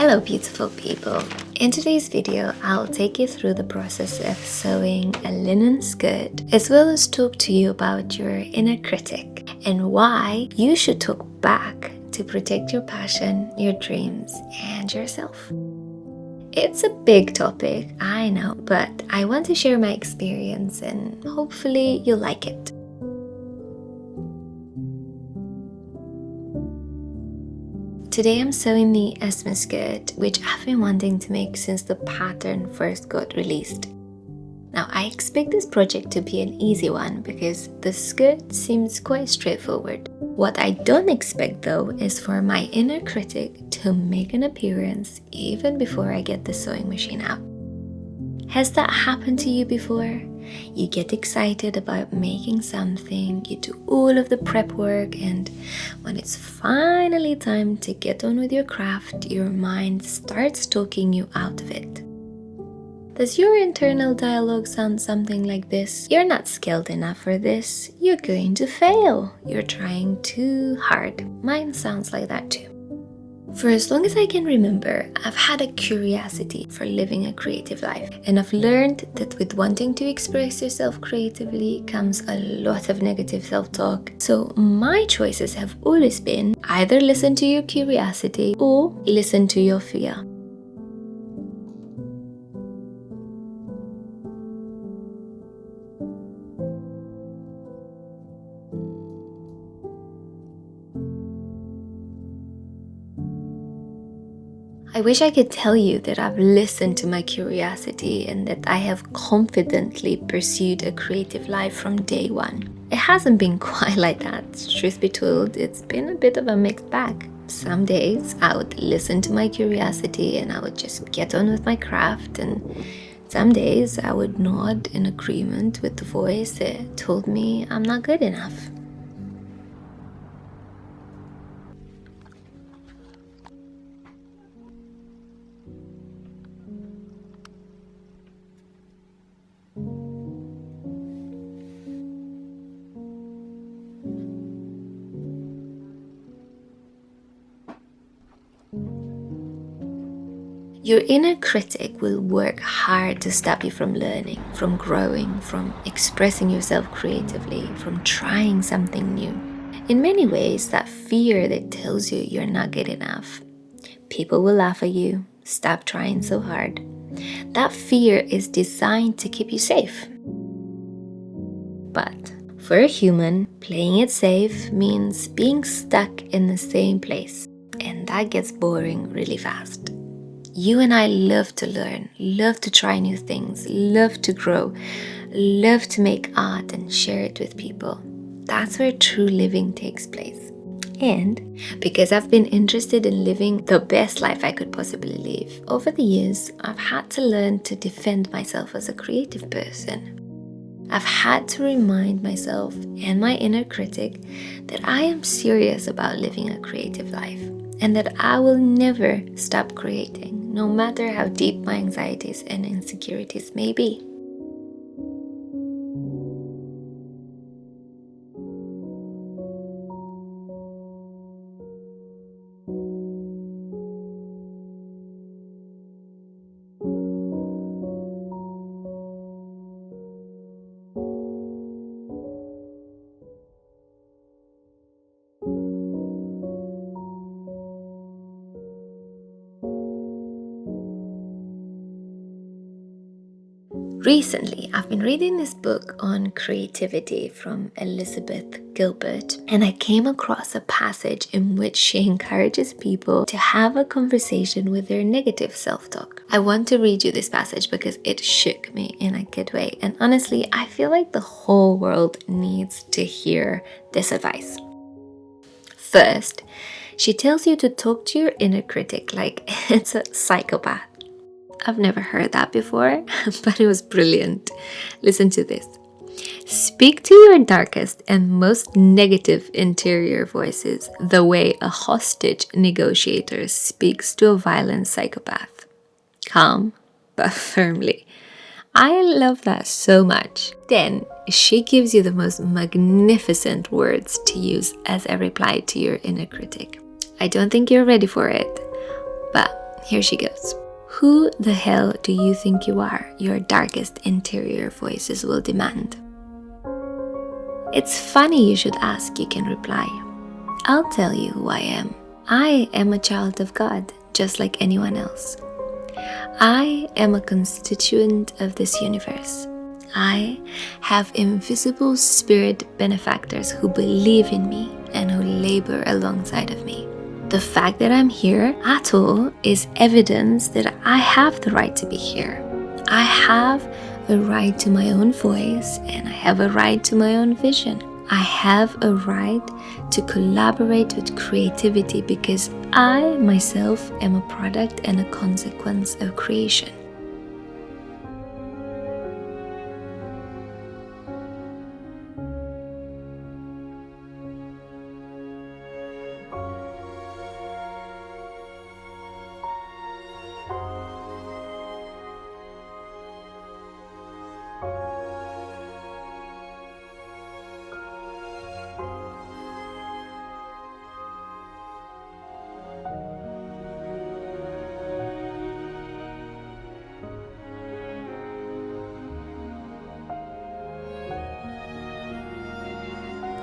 Hello beautiful people. In today's video, I'll take you through the process of sewing a linen skirt, as well as talk to you about your inner critic and why you should talk back to protect your passion, your dreams, and yourself. It's a big topic, I know, but I want to share my experience and hopefully you'll like it. Today I'm sewing the Esme skirt, which I've been wanting to make since the pattern first got released. Now I expect this project to be an easy one because the skirt seems quite straightforward. What I don't expect though is for my inner critic to make an appearance even before I get the sewing machine out. Has that happened to you before? You get excited about making something, you do all of the prep work, and when it's finally time to get on with your craft, your mind starts talking you out of it. Does your internal dialogue sound something like this? You're not skilled enough for this. You're going to fail. You're trying too hard. Mine sounds like that too. For as long as I can remember, I've had a curiosity for living a creative life, and I've learned that with wanting to express yourself creatively comes a lot of negative self-talk. So my choices have always been either listen to your curiosity or listen to your fear. I wish I could tell you that I've listened to my curiosity and that I have confidently pursued a creative life from day one. It hasn't been quite like that. Truth be told, it's been a bit of a mixed bag. Some days I would listen to my curiosity and I would just get on with my craft, and some days I would nod in agreement with the voice that told me I'm not good enough. Your inner critic will work hard to stop you from learning, from growing, from expressing yourself creatively, from trying something new. In many ways, that fear that tells you you're not good enough, people will laugh at you, stop trying so hard. That fear is designed to keep you safe. But for a human, playing it safe means being stuck in the same place, and that gets boring really fast. You and I love to learn, love to try new things, love to grow, love to make art and share it with people. That's where true living takes place. And because I've been interested in living the best life I could possibly live, over the years, I've had to learn to defend myself as a creative person. I've had to remind myself and my inner critic that I am serious about living a creative life and that I will never stop creating, no matter how deep my anxieties and insecurities may be. Recently, I've been reading this book on creativity from Gilbert, and I came across a passage in which she encourages people to have a conversation with their negative self-talk. I want to read you this passage because it shook me in a good way, and honestly, I feel like the whole world needs to hear this advice. First, she tells you to talk to your inner critic like it's a psychopath. I've never heard that before, but it was brilliant. Listen to this. Speak to your darkest and most negative interior voices the way a hostage negotiator speaks to a violent psychopath. Calm, but firmly. I love that so much. Then she gives you the most magnificent words to use as a reply to your inner critic. I don't think you're ready for it, but here she goes. Who the hell do you think you are? Your darkest interior voices will demand. It's funny you should ask, you can reply. I'll tell you who I am. I am a child of God, just like anyone else. I am a constituent of this universe. I have invisible spirit benefactors who believe in me and who labor alongside of me. The fact that I'm here at all is evidence that I have the right to be here. I have a right to my own voice, and I have a right to my own vision. I have a right to collaborate with creativity because I myself am a product and a consequence of creation.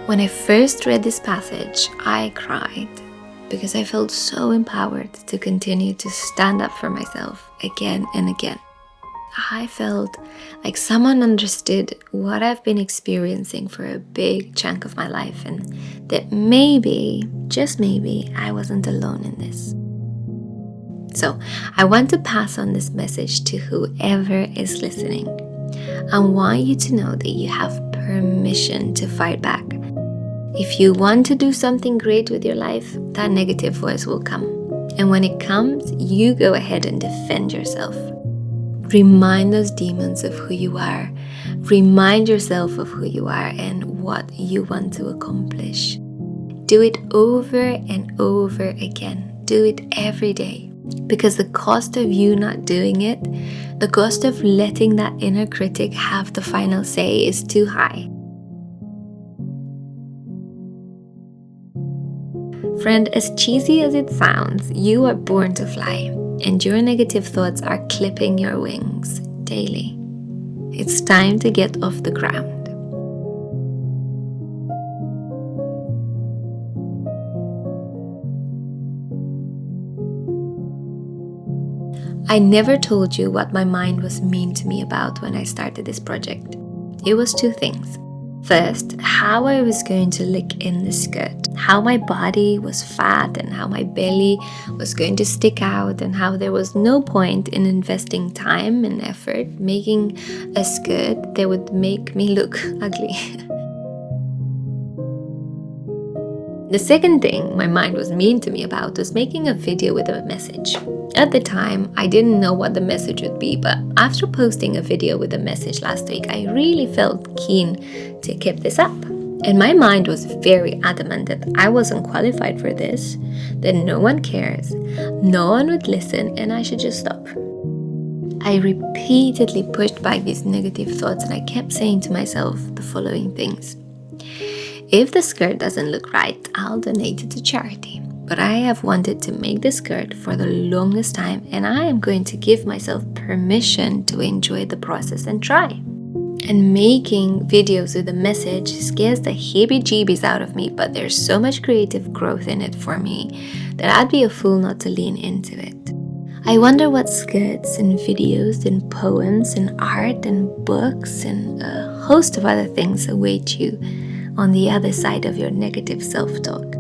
When I first read this passage, I cried because I felt so empowered to continue to stand up for myself again and again. I felt like someone understood what I've been experiencing for a big chunk of my life, and that maybe, just maybe, I wasn't alone in this. So I want to pass on this message to whoever is listening. I want you to know that you have permission to fight back. If you want to do something great with your life, that negative voice will come. And when it comes, you go ahead and defend yourself. Remind those demons of who you are. Remind yourself of who you are and what you want to accomplish. Do it over and over again. Do it every day. Because the cost of you not doing it, the cost of letting that inner critic have the final say is too high. Friend, as cheesy as it sounds, you are born to fly, and your negative thoughts are clipping your wings daily. It's time to get off the ground. I never told you what my mind was mean to me about when I started this project. It was two things. First, how I was going to look in the skirt, how my body was fat and how my belly was going to stick out, and how there was no point in investing time and effort making a skirt that would make me look ugly. The second thing my mind was mean to me about was making a video with a message. At the time, I didn't know what the message would be, but after posting a video with a message last week, I really felt keen to keep this up. And my mind was very adamant that I wasn't qualified for this, that no one cares, no one would listen, and I should just stop. I repeatedly pushed back these negative thoughts, and I kept saying to myself the following things. If the skirt doesn't look right, I'll donate it to charity. But I have wanted to make the skirt for the longest time, and I am going to give myself permission to enjoy the process and try. And making videos with a message scares the heebie-jeebies out of me, but there's so much creative growth in it for me that I'd be a fool not to lean into it. I wonder what skirts and videos and poems and art and books and a host of other things await you on the other side of your negative self-talk.